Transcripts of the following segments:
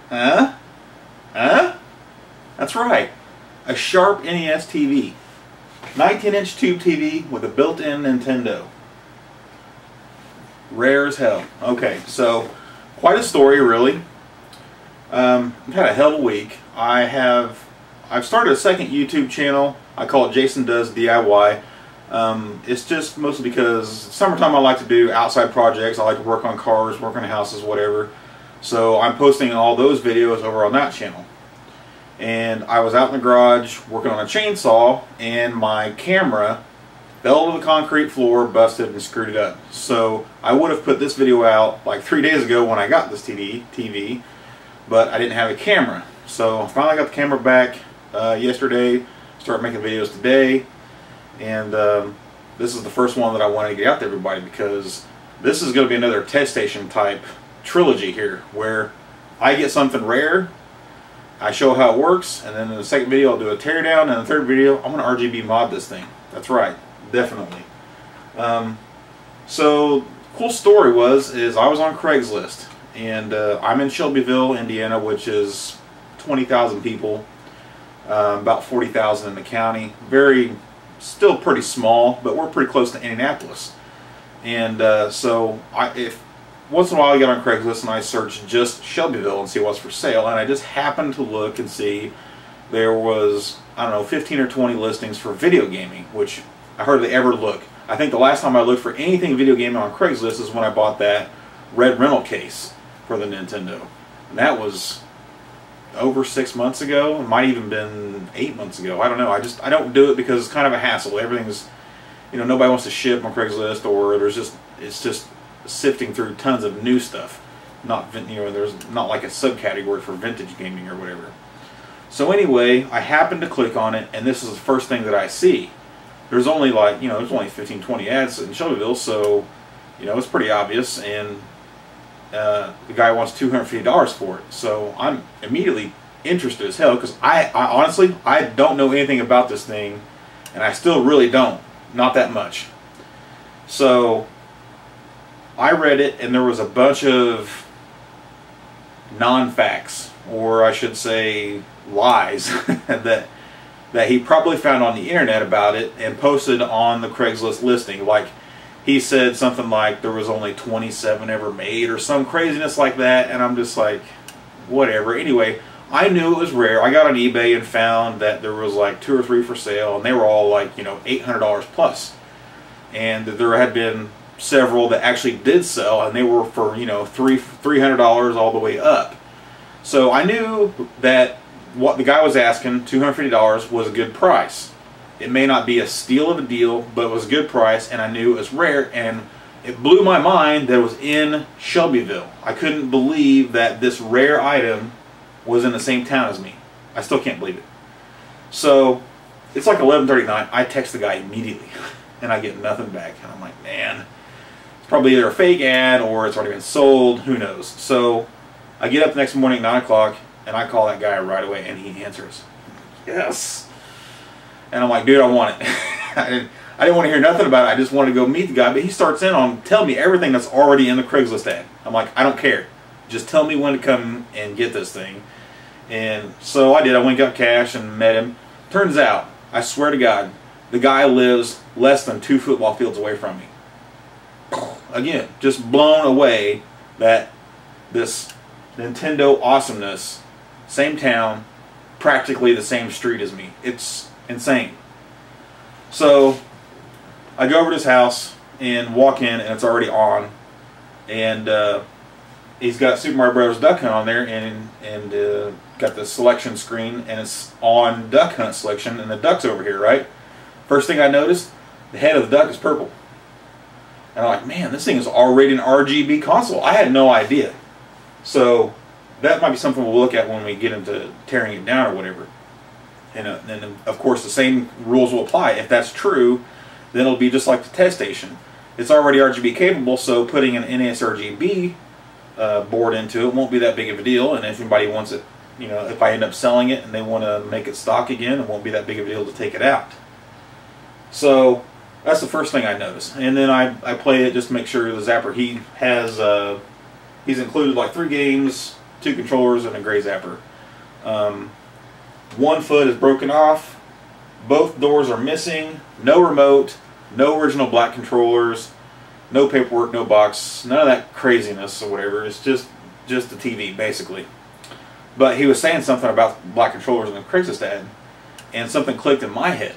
Huh? Huh? That's right. A Sharp NES TV. 19-inch tube TV with a built-in Nintendo. Rare as hell. Okay, so quite a story, really. I've had a hell of a week. I've started a second YouTube channel. I call it Jason Does DIY. It's just mostly because summertime I like to do outside projects. I like to work on cars, work on houses, whatever. So I'm posting all those videos over on that channel. And I was out in the garage working on a chainsaw, and my camera fell to the concrete floor, busted, and screwed it up. So I would have put this video out like 3 days ago when I got this TV, but I didn't have a camera. So I finally got the camera back yesterday, started making videos today, and this is the first one that I wanted to get out to everybody, because this is going to be another test station type trilogy here, where I get something rare, I show how it works, and then in the second video I'll do a teardown, and in the third video I'm going to RGB mod this thing. That's right, definitely. So cool story is I was on Craigslist, and I'm in Shelbyville, Indiana, which is 20,000 people, about 40,000 in the county. Still pretty small, but we're pretty close to Indianapolis. And so if once in a while I get on Craigslist and I search just Shelbyville and see what's for sale, and I just happened to look and see there was, I don't know, 15 or 20 listings for video gaming, which I hardly ever look. I think the last time I looked for anything video gaming on Craigslist is when I bought that red rental case for the Nintendo. And that was over 6 months ago. It might even been 8 months ago. I don't know. I don't do it because it's kind of a hassle. Everything's, nobody wants to ship on Craigslist, or it's just sifting through tons of new stuff. There's not like a subcategory for vintage gaming or whatever. So anyway, I happened to click on it, and this is the first thing that I see. There's only there's only 15, 20 ads in Shelbyville, so it's pretty obvious, and the guy wants $250 for it. So I'm immediately interested as hell, because I honestly don't know anything about this thing, and I still really don't, not that much. So I read it, and there was a bunch of non-facts, or I should say lies, that he probably found on the internet about it and posted on the Craigslist listing. Like, he said something like there was only 27 ever made, or some craziness like that, and I'm just like, whatever. Anyway, I knew it was rare. I got on eBay and found that there was like 2 or 3 for sale, and they were all like, $800 plus. And there had been several that actually did sell, and they were for $300 all the way up. So I knew that what the guy was asking, $250, was a good price. It may not be a steal of a deal, but it was a good price, and I knew it was rare, and it blew my mind that it was in Shelbyville. I couldn't believe that this rare item was in the same town as me. I still can't believe it. So it's like 11:39. I text the guy immediately, and I get nothing back, and I'm like, man, it's probably either a fake ad or it's already been sold, who knows. So I get up the next morning at 9 o'clock, and I call that guy right away, and he answers. Yes. And I'm like, dude, I want it. I didn't want to hear nothing about it. I just wanted to go meet the guy. But he starts in on telling me everything that's already in the Craigslist ad. I'm like, I don't care. Just tell me when to come and get this thing. And so I did. I went and got cash and met him. Turns out, I swear to God, the guy lives less than 2 football fields away from me. Again, just blown away that this Nintendo awesomeness, same town, practically the same street as me. It's insane. So I go over to his house and walk in, and it's already on, and he's got Super Mario Bros. Duck Hunt on there, and got the selection screen, and it's on Duck Hunt selection, and the duck's over here, right? First thing I noticed, the head of the duck is purple. And I'm like, man, this thing is already an RGB console. I had no idea. So that might be something we'll look at when we get into tearing it down or whatever. And then, of course, the same rules will apply. If that's true, then it'll be just like the test station. It's already RGB capable, so putting an NES RGB board into it won't be that big of a deal. And if anybody wants it, if I end up selling it and they want to make it stock again, it won't be that big of a deal to take it out. So that's the first thing I noticed. And then I play it just to make sure the Zapper, he's included like 3 games, 2 controllers and a gray zapper. One foot is broken off. Both doors are missing. No remote. No original black controllers. No paperwork. No box. None of that craziness or whatever. It's just the TV basically. But he was saying something about black controllers in the Craigslist ad, and something clicked in my head.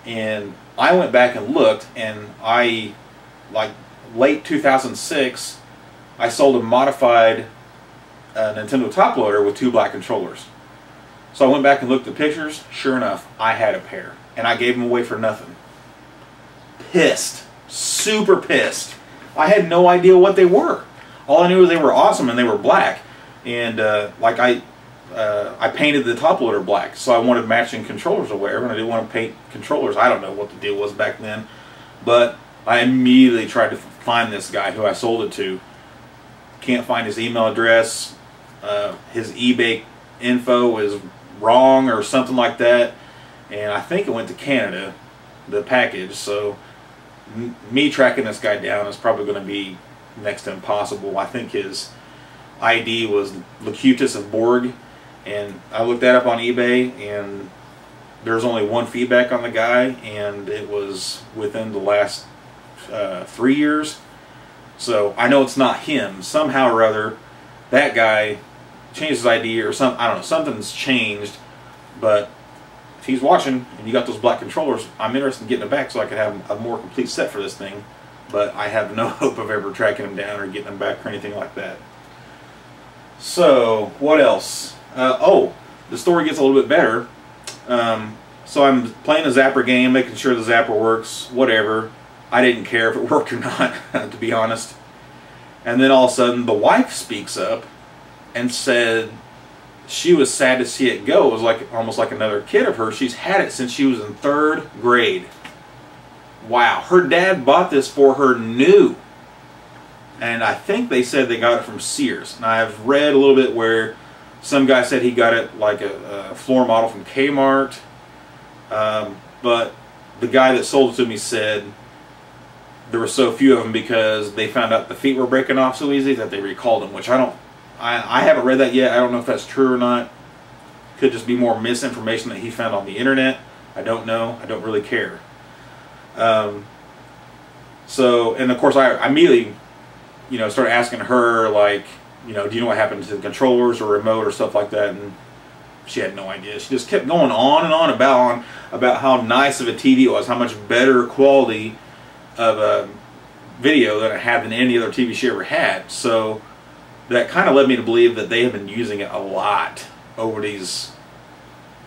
And I went back and looked, and like late 2006, I sold a modified Nintendo top loader with 2 black controllers. So I went back and looked at the pictures. Sure enough, I had a pair, and I gave them away for nothing. Pissed, super pissed. I had no idea what they were. All I knew was they were awesome and they were black. And like I painted the top loader black, so I wanted matching controllers or whatever, and I didn't want to paint controllers. I don't know what the deal was back then, but I immediately tried to find this guy who I sold it to. Can't find his email address. His eBay info is wrong or something like that, and I think it went to Canada, the package. So me tracking this guy down is probably going to be next to impossible. I think his ID was Locutus of Borg, and I looked that up on eBay, and there's only one feedback on the guy, and it was within the last 3 years. So I know it's not him. Somehow or other, that guy changed his ID or something. I don't know. Something's changed. But if he's watching and you got those black controllers, I'm interested in getting it back so I could have a more complete set for this thing. But I have no hope of ever tracking him down or getting him back or anything like that. So what else? Oh, the story gets a little bit better. So I'm playing a zapper game, making sure the zapper works, whatever. I didn't care if it worked or not, to be honest. And then all of a sudden, the wife speaks up and said she was sad to see it go. It was like almost like another kid of hers. She's had it since she was in 3rd grade. Wow, her dad bought this for her new. And I think they said they got it from Sears. And I've read a little bit where some guy said he got it like a floor model from Kmart. But the guy that sold it to me said there were so few of them because they found out the feet were breaking off so easy that they recalled them, which I haven't read that yet. I don't know if that's true or not. Could just be more misinformation that he found on the internet. I don't know. I don't really care. So, and of course I immediately, started asking her, like, do you know what happened to the controllers or remote or stuff like that? And she had no idea. She just kept going on and on about how nice of a TV it was, how much better quality of a video that it had than any other TV she ever had. So that kind of led me to believe that they have been using it a lot over these,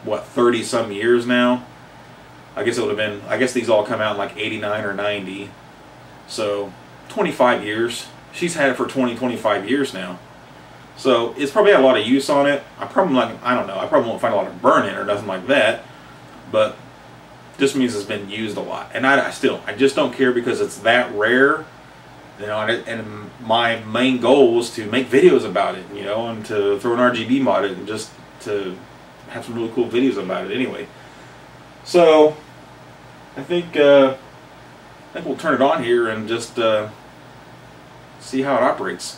30 some years now. I guess it would have been, I guess these all come out in like 89 or 90. So 25 years. She's had it for 25 years now. So it's probably had a lot of use on it. I don't know, I probably won't find a lot of burn in or nothing like that. But just means it's been used a lot. And I just don't care because it's that rare. And my main goal was to make videos about it, and to throw an RGB mod it and just to have some really cool videos about it anyway. So I think we'll turn it on here and just see how it operates.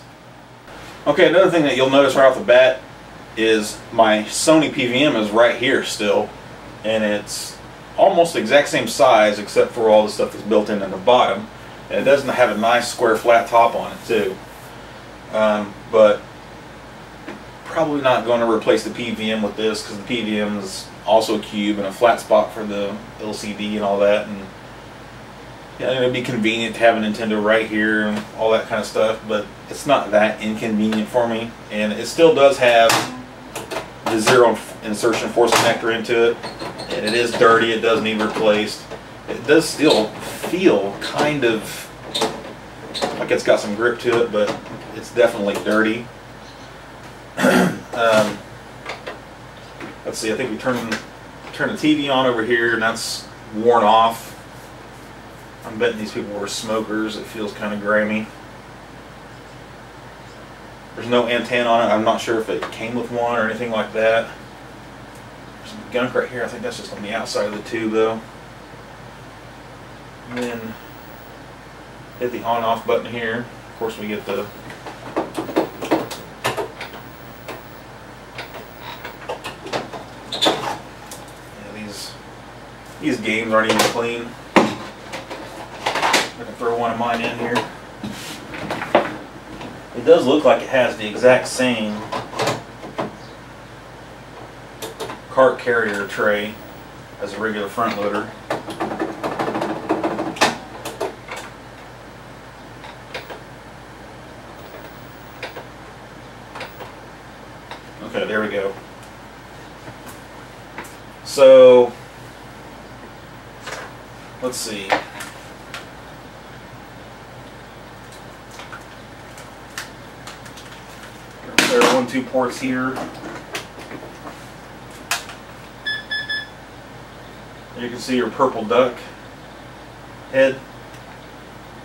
Okay, another thing that you'll notice right off the bat is my Sony PVM is right here still, and it's almost the exact same size except for all the stuff that's built in the bottom, and it doesn't have a nice square flat top on it too. But probably not going to replace the PVM with this because the PVM is also a cube and a flat spot for the LCD and all that, and it'd be convenient to have a Nintendo right here and all that kind of stuff, but it's not that inconvenient for me. And it still does have the zero insertion force connector into it, and it is dirty. It does need replaced. It does still feel kind of like it's got some grip to it, but it's definitely dirty. Let's see, I think we turn the TV on over here, and that's worn off. I'm betting these people were smokers. It feels kind of grimy. There's no antenna on it. I'm not sure if it came with one or anything like that. There's some gunk right here. I think that's just on the outside of the tube though. And then hit the on-off button here. Of course we get the These games aren't even clean. I can throw one of mine in here. It does look like it has the exact same cart carrier tray as a regular front loader. Okay, there we go. So, let's see. There are 1-2 ports here. You can see your purple duck head,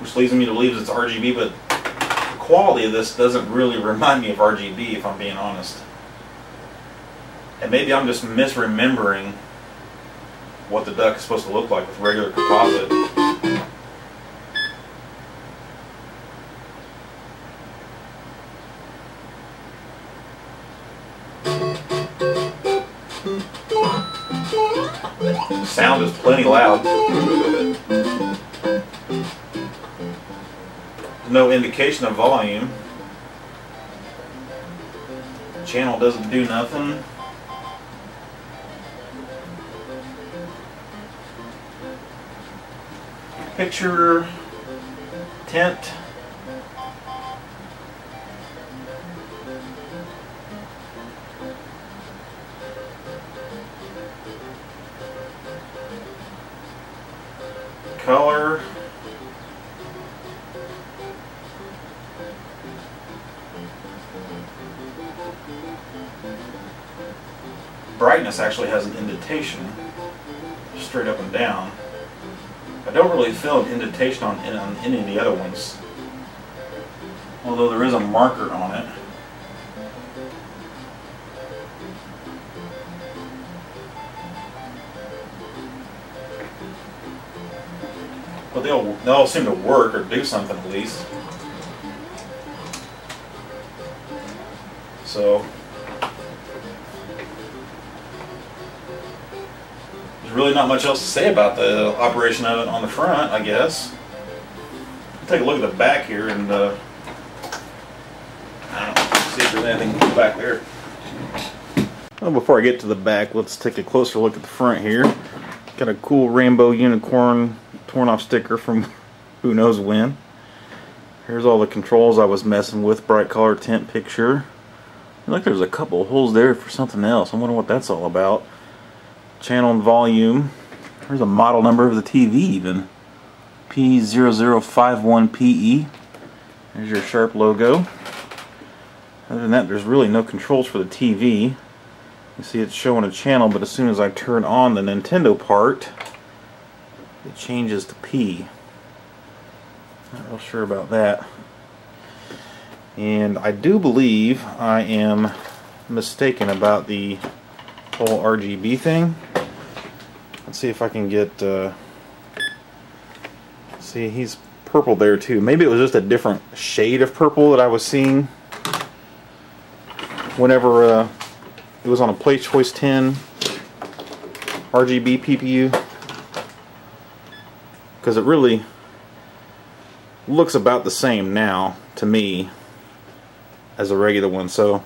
which leads me to believe it's RGB, but the quality of this doesn't really remind me of RGB, if I'm being honest. And maybe I'm just misremembering what the duck is supposed to look like with regular composite. The sound is plenty loud. No indication of volume. The channel doesn't do nothing. Picture tint. Color. Brightness actually has an indentation straight up and down. I don't really feel an indentation on any of the other ones, although there is a marker on it. But they'll seem to work or do something at least. So there's really not much else to say about the operation of it on the front, I guess. I'll take a look at the back here and I don't know, see if there's anything back there. Well, before I get to the back, let's take a closer look at the front here. Got a cool rainbow unicorn torn off sticker from who knows when. Here's all the controls I was messing with. Bright color, tint, picture. Look, there's a couple of holes there for something else. I wonder what that's all about. Channel and volume. There's a model number of the TV even. P0051PE. There's your Sharp logo. Other than that, there's really no controls for the TV. You see it's showing a channel, but as soon as I turn on the Nintendo part, it changes to P. Not real sure about that. And I do believe I am mistaken about the whole RGB thing. Let's see if I can get see, he's purple there too. Maybe it was just a different shade of purple that I was seeing whenever it was on a Play Choice 10 RGB PPU, because it really looks about the same now to me as a regular one. So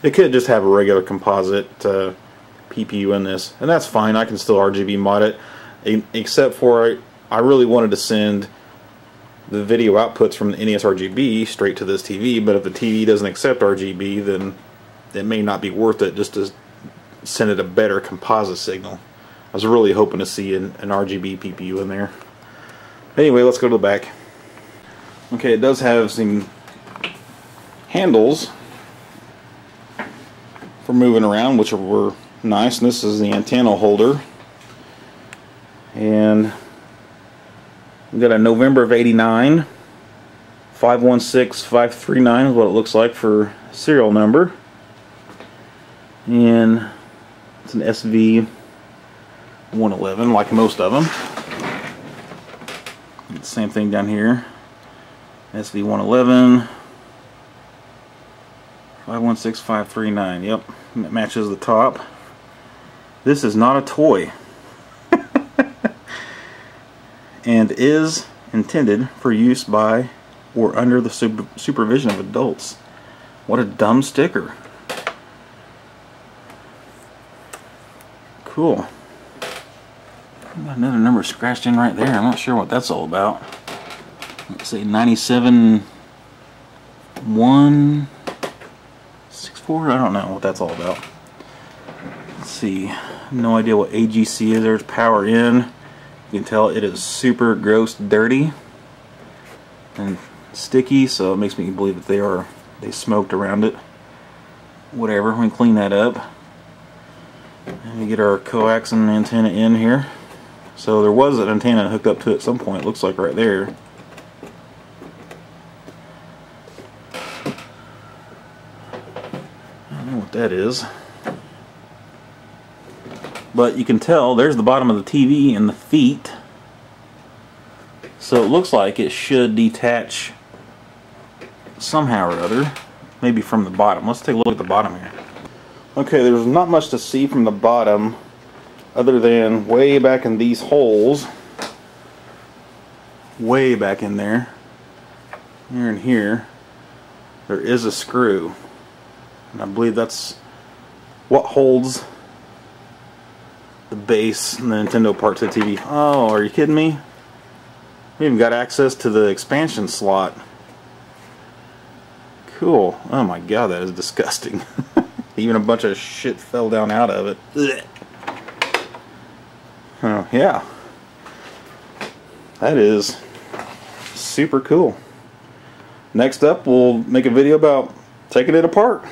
it could just have a regular composite PPU in this, and that's fine. I can still RGB mod it, except for I really wanted to send the video outputs from the NES RGB straight to this TV, but if the TV doesn't accept RGB, then it may not be worth it just to send it a better composite signal. I was really hoping to see an RGB PPU in there. Anyway, let's go to the back. Okay, it does have some handles for moving around, which were nice, and this is the antenna holder. And we got a November of '89 516539 is what it looks like for serial number. And it's an SV 111, like most of them. Same thing down here. SV 111 516539. Yep, it matches the top. This is not a toy. and is intended for use by or under the supervision of adults. What a dumb sticker. Cool. Got another number scratched in right there. I'm not sure what that's all about. Let's see, 97-164. I don't know what that's all about. Let's see. No idea what AGC is. There's power in. You can tell it is super gross, dirty, and sticky. So it makes me believe that they smoked around it. Whatever. We can clean that up. And we get our coax and antenna in here. So there was an antenna hooked up to it at some point, it looks like right there. I don't know what that is. But you can tell there's the bottom of the TV and the feet. So it looks like it should detach somehow or other. Maybe from the bottom. Let's take a look at the bottom here. Okay, there's not much to see from the bottom, other than way back in these holes, way back in there, here and here, there is a screw, and I believe that's what holds the base and the Nintendo part to the TV. Oh, are you kidding me? We even got access to the expansion slot. Cool. Oh my god, that is disgusting. Even a bunch of shit fell down out of it. Ugh. Oh, yeah. That is super cool. Next up, we'll make a video about taking it apart.